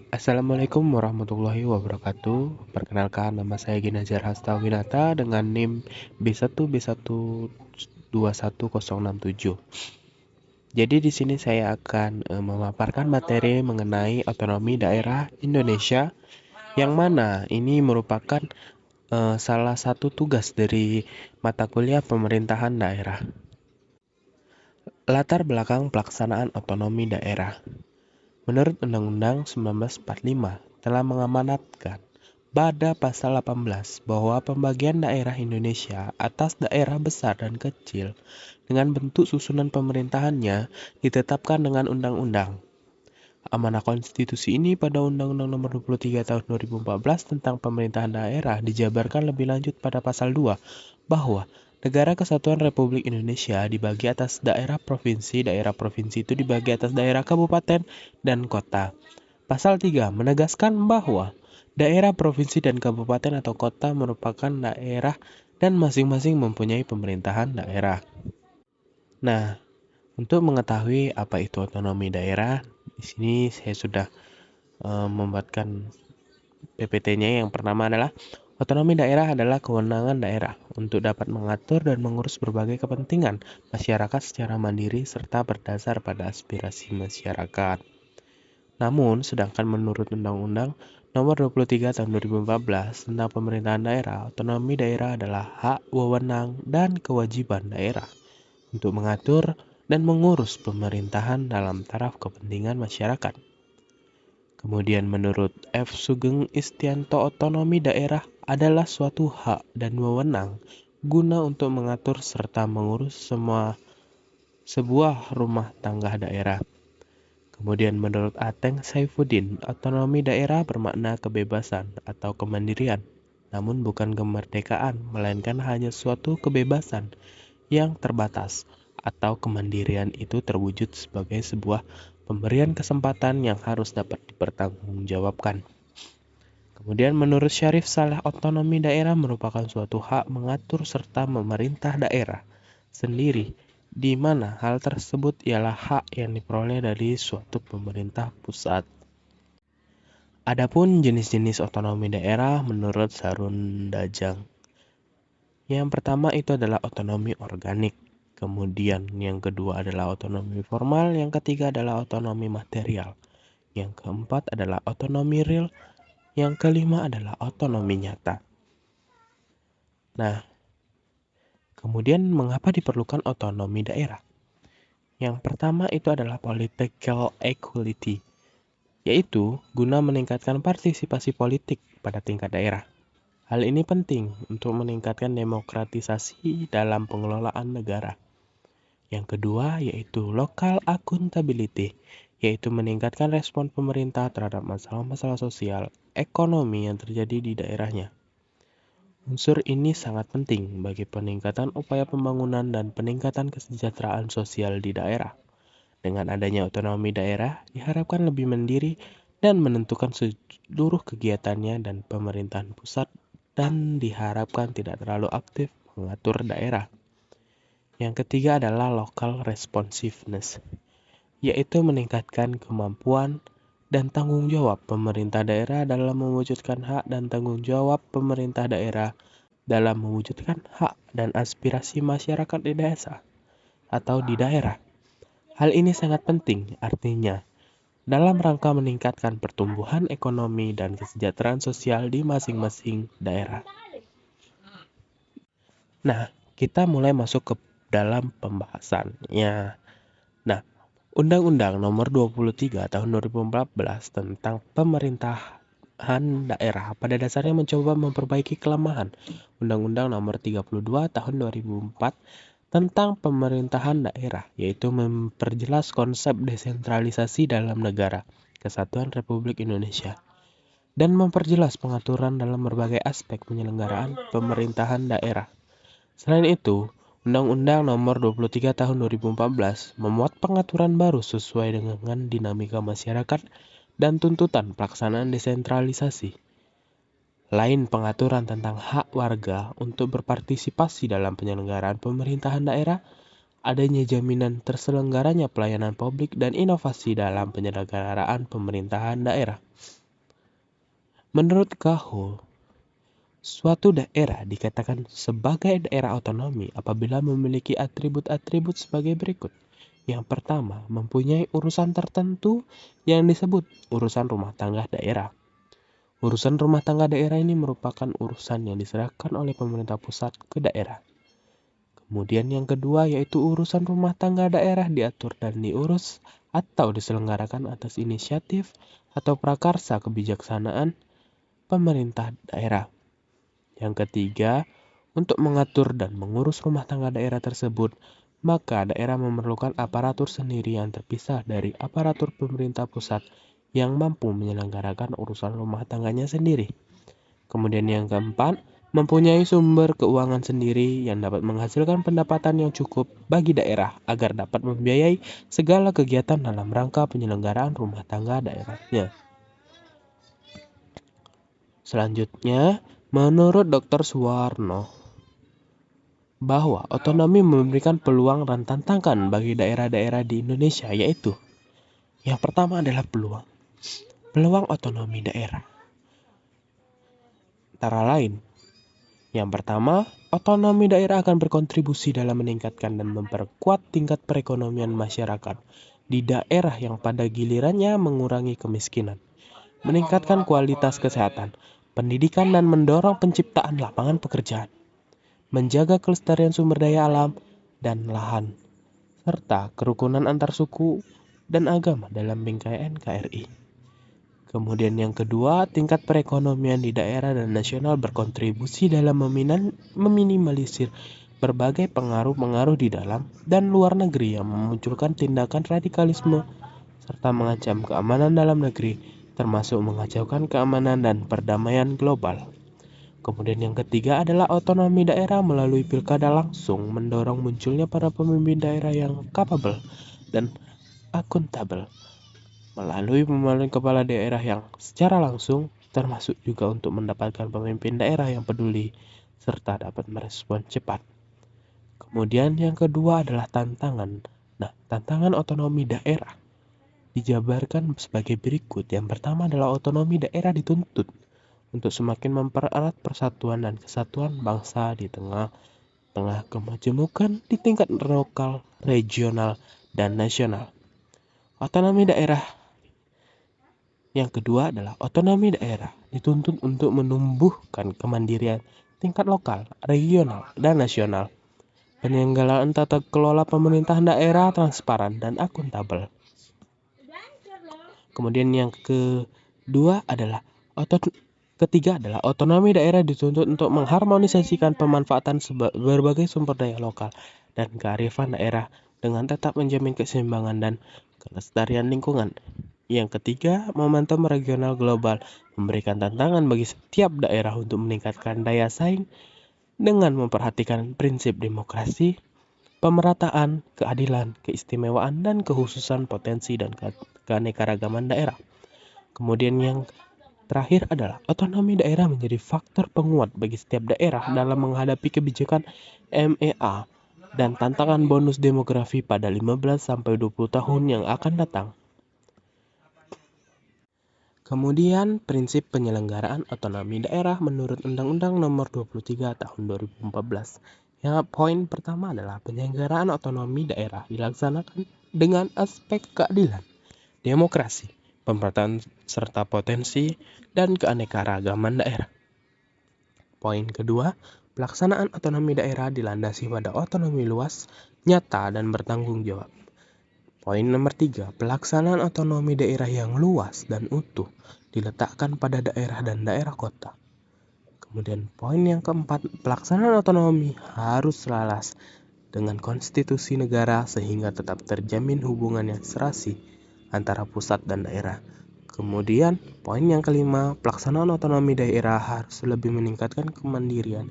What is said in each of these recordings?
Assalamualaikum warahmatullahi wabarakatuh. Perkenalkan, nama saya Ginanjar Hastawinata dengan NIM B1B1210067. Jadi di sini saya akan memaparkan materi mengenai otonomi daerah Indonesia, yang mana ini merupakan salah satu tugas dari mata kuliah pemerintahan daerah. Latar belakang pelaksanaan otonomi daerah. Menurut Undang-Undang 1945 telah mengamanatkan pada pasal 18 bahwa pembagian daerah Indonesia atas daerah besar dan kecil dengan bentuk susunan pemerintahannya ditetapkan dengan undang-undang. Amanah konstitusi ini pada Undang-Undang Nomor 23 Tahun 2014 tentang pemerintahan daerah dijabarkan lebih lanjut pada pasal 2 bahwa Negara Kesatuan Republik Indonesia dibagi atas daerah provinsi itu dibagi atas daerah kabupaten dan kota. Pasal 3 menegaskan bahwa daerah provinsi dan kabupaten atau kota merupakan daerah dan masing-masing mempunyai pemerintahan daerah. Nah, untuk mengetahui apa itu otonomi daerah, di sini saya sudah membuatkan PPT-nya. Yang pertama adalah otonomi daerah adalah kewenangan daerah untuk dapat mengatur dan mengurus berbagai kepentingan masyarakat secara mandiri serta berdasar pada aspirasi masyarakat. Namun, sedangkan menurut Undang-Undang Nomor 23 Tahun 2014 tentang pemerintahan daerah, otonomi daerah adalah hak, wewenang, dan kewajiban daerah untuk mengatur dan mengurus pemerintahan dalam taraf kepentingan masyarakat. Kemudian menurut F. Sugeng Istianto, otonomi daerah adalah suatu hak dan wewenang guna untuk mengatur serta mengurus sebuah rumah tangga daerah. Kemudian menurut Ateng Saifuddin, otonomi daerah bermakna kebebasan atau kemandirian, namun bukan kemerdekaan, melainkan hanya suatu kebebasan yang terbatas, atau kemandirian itu terwujud sebagai sebuah pemberian kesempatan yang harus dapat dipertanggungjawabkan. Kemudian menurut Syarif Saleh, otonomi daerah merupakan suatu hak mengatur serta memerintah daerah sendiri, di mana hal tersebut ialah hak yang diperoleh dari suatu pemerintah pusat. Adapun jenis-jenis otonomi daerah menurut Sarun Dajang. Yang pertama itu adalah otonomi organik. Kemudian yang kedua adalah otonomi formal, yang ketiga adalah otonomi material, yang keempat adalah otonomi real, yang kelima adalah otonomi nyata. Nah, kemudian mengapa diperlukan otonomi daerah? Yang pertama itu adalah political equality, yaitu guna meningkatkan partisipasi politik pada tingkat daerah. Hal ini penting untuk meningkatkan demokratisasi dalam pengelolaan negara. Yang kedua yaitu local accountability, yaitu meningkatkan respon pemerintah terhadap masalah-masalah sosial, ekonomi yang terjadi di daerahnya. Unsur ini sangat penting bagi peningkatan upaya pembangunan dan peningkatan kesejahteraan sosial di daerah. Dengan adanya otonomi daerah, diharapkan lebih mandiri dan menentukan seluruh kegiatannya, dan pemerintahan pusat dan diharapkan tidak terlalu aktif mengatur daerah. Yang ketiga adalah local responsiveness, yaitu meningkatkan kemampuan dan tanggung jawab pemerintah daerah dalam mewujudkan hak dan tanggung jawab pemerintah daerah dalam mewujudkan hak dan aspirasi masyarakat di desa atau di daerah. Hal ini sangat penting, artinya dalam rangka meningkatkan pertumbuhan ekonomi dan kesejahteraan sosial di masing-masing daerah. Nah, kita mulai masuk ke dalam pembahasannya. Nah, Undang-Undang Nomor 23 Tahun 2014 tentang pemerintahan daerah pada dasarnya mencoba memperbaiki kelemahan Undang-Undang Nomor 32 Tahun 2004 tentang pemerintahan daerah, yaitu memperjelas konsep desentralisasi dalam negara Kesatuan Republik Indonesia dan memperjelas pengaturan dalam berbagai aspek penyelenggaraan pemerintahan daerah. Selain itu, Undang-Undang Nomor 23 Tahun 2014 memuat pengaturan baru sesuai dengan dinamika masyarakat dan tuntutan pelaksanaan desentralisasi. Lain pengaturan tentang hak warga untuk berpartisipasi dalam penyelenggaraan pemerintahan daerah, adanya jaminan terselenggaranya pelayanan publik dan inovasi dalam penyelenggaraan pemerintahan daerah. Menurut Kaho, suatu daerah dikatakan sebagai daerah otonomi apabila memiliki atribut-atribut sebagai berikut. Yang pertama, mempunyai urusan tertentu yang disebut urusan rumah tangga daerah. Urusan rumah tangga daerah ini merupakan urusan yang diserahkan oleh pemerintah pusat ke daerah. Kemudian yang kedua yaitu urusan rumah tangga daerah diatur dan diurus atau diselenggarakan atas inisiatif atau prakarsa kebijaksanaan pemerintah daerah. Yang ketiga, untuk mengatur dan mengurus rumah tangga daerah tersebut, maka daerah memerlukan aparatur sendiri yang terpisah dari aparatur pemerintah pusat yang mampu menyelenggarakan urusan rumah tangganya sendiri. Kemudian yang keempat, mempunyai sumber keuangan sendiri yang dapat menghasilkan pendapatan yang cukup bagi daerah agar dapat membiayai segala kegiatan dalam rangka penyelenggaraan rumah tangga daerahnya. Selanjutnya, menurut Dr. Suwarno, bahwa otonomi memberikan peluang dan tantangan bagi daerah-daerah di Indonesia, yaitu yang pertama adalah peluang otonomi daerah. Antara lain, yang pertama, otonomi daerah akan berkontribusi dalam meningkatkan dan memperkuat tingkat perekonomian masyarakat di daerah yang pada gilirannya mengurangi kemiskinan, meningkatkan kualitas kesehatan, pendidikan dan mendorong penciptaan lapangan pekerjaan, menjaga kelestarian sumber daya alam dan lahan, serta kerukunan antar suku dan agama dalam bingkai NKRI. Kemudian yang kedua, tingkat perekonomian di daerah dan nasional berkontribusi dalam meminimalisir berbagai pengaruh-pengaruh di dalam dan luar negeri yang memunculkan tindakan radikalisme serta mengancam keamanan dalam negeri, termasuk mengacaukan keamanan dan perdamaian global. Kemudian yang ketiga adalah otonomi daerah melalui pilkada langsung mendorong munculnya para pemimpin daerah yang kapabel dan akuntabel melalui pemilihan kepala daerah yang secara langsung, termasuk juga untuk mendapatkan pemimpin daerah yang peduli serta dapat merespon cepat. Kemudian yang kedua adalah tantangan. Tantangan otonomi daerah dijabarkan sebagai berikut. Yang pertama adalah otonomi daerah dituntut untuk semakin mempererat persatuan dan kesatuan bangsa di tengah kemajemukan di tingkat lokal, regional, dan nasional. Otonomi daerah yang kedua adalah otonomi daerah dituntut untuk menumbuhkan kemandirian tingkat lokal, regional, dan nasional. Penyelenggaraan tata kelola pemerintahan daerah transparan dan akuntabel. Kemudian yang ketiga adalah otonomi daerah dituntut untuk mengharmonisasikan pemanfaatan berbagai sumber daya lokal dan kearifan daerah dengan tetap menjamin keseimbangan dan kelestarian lingkungan. Yang ketiga, momentum regional global memberikan tantangan bagi setiap daerah untuk meningkatkan daya saing dengan memperhatikan prinsip demokrasi, pemerataan, keadilan, keistimewaan, dan kekhususan potensi dan keanekaragaman daerah. Kemudian yang terakhir adalah otonomi daerah menjadi faktor penguat bagi setiap daerah dalam menghadapi kebijakan MEA dan tantangan bonus demografi pada 15-20 tahun yang akan datang. Kemudian, prinsip penyelenggaraan otonomi daerah menurut Undang-Undang Nomor 23 Tahun 2014. Yang poin pertama adalah penyelenggaraan otonomi daerah dilaksanakan dengan aspek keadilan, demokrasi, pemerataan serta potensi dan keanekaragaman daerah. Poin kedua, pelaksanaan otonomi daerah dilandasi pada otonomi luas, nyata, dan bertanggung jawab. Poin nomor 3, pelaksanaan otonomi daerah yang luas dan utuh diletakkan pada daerah dan daerah kota. Kemudian poin yang keempat, pelaksanaan otonomi harus selaras dengan konstitusi negara sehingga tetap terjamin hubungan yang serasi antara pusat dan daerah. Kemudian poin yang kelima, pelaksanaan otonomi daerah harus lebih meningkatkan kemandirian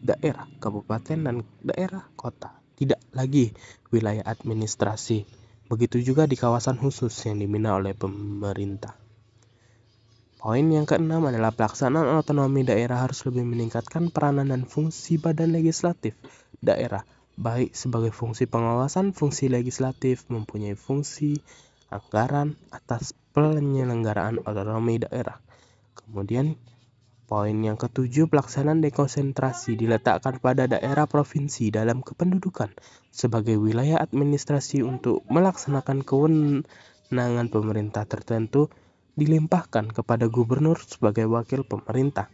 daerah, kabupaten, dan daerah kota. Tidak lagi wilayah administrasi. Begitu juga di kawasan khusus yang dibina oleh pemerintah. Poin yang keenam adalah pelaksanaan otonomi daerah harus lebih meningkatkan peranan dan fungsi badan legislatif daerah, baik sebagai fungsi pengawasan, fungsi legislatif, mempunyai fungsi anggaran atas penyelenggaraan otonomi daerah. Kemudian poin yang ketujuh, pelaksanaan dekonsentrasi diletakkan pada daerah provinsi dalam kependudukan sebagai wilayah administrasi untuk melaksanakan kewenangan pemerintah tertentu dilimpahkan kepada gubernur sebagai wakil pemerintah.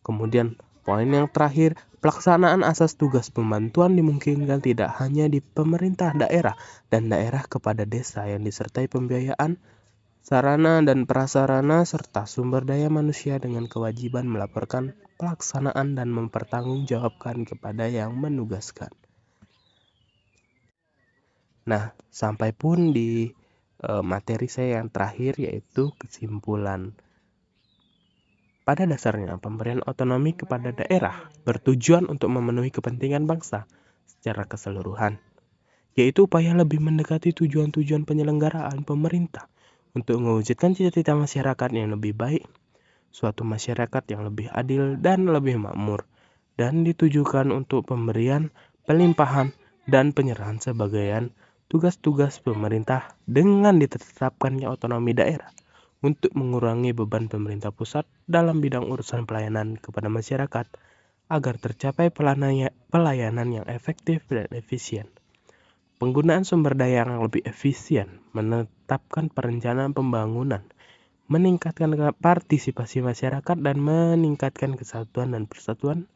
Kemudian poin yang terakhir, pelaksanaan asas tugas pembantuan dimungkinkan tidak hanya di pemerintah daerah dan daerah kepada desa yang disertai pembiayaan, sarana dan prasarana, serta sumber daya manusia dengan kewajiban melaporkan pelaksanaan dan mempertanggungjawabkan kepada yang menugaskan. Nah, sampai pun di materi saya yang terakhir, yaitu kesimpulan. Pada dasarnya, pemberian otonomi kepada daerah bertujuan untuk memenuhi kepentingan bangsa secara keseluruhan, yaitu upaya lebih mendekati tujuan-tujuan penyelenggaraan pemerintah untuk mewujudkan cita-cita masyarakat yang lebih baik, suatu masyarakat yang lebih adil dan lebih makmur, dan ditujukan untuk pemberian, pelimpahan, dan penyerahan sebagian tugas-tugas pemerintah dengan ditetapkannya otonomi daerah untuk mengurangi beban pemerintah pusat dalam bidang urusan pelayanan kepada masyarakat agar tercapai pelayanan yang efektif dan efisien. Penggunaan sumber daya yang lebih efisien, menetapkan perencanaan pembangunan, meningkatkan partisipasi masyarakat dan meningkatkan kesatuan dan persatuan,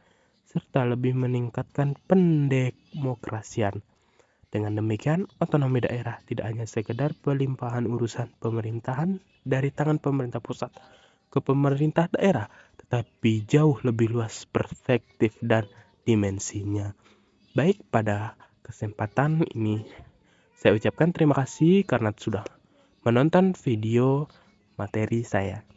serta lebih meningkatkan pendemokrasian. Dengan demikian, otonomi daerah tidak hanya sekedar pelimpahan urusan pemerintahan dari tangan pemerintah pusat ke pemerintah daerah, tetapi jauh lebih luas perspektif dan dimensinya. Baik, pada kesempatan ini saya ucapkan terima kasih karena sudah menonton video materi saya.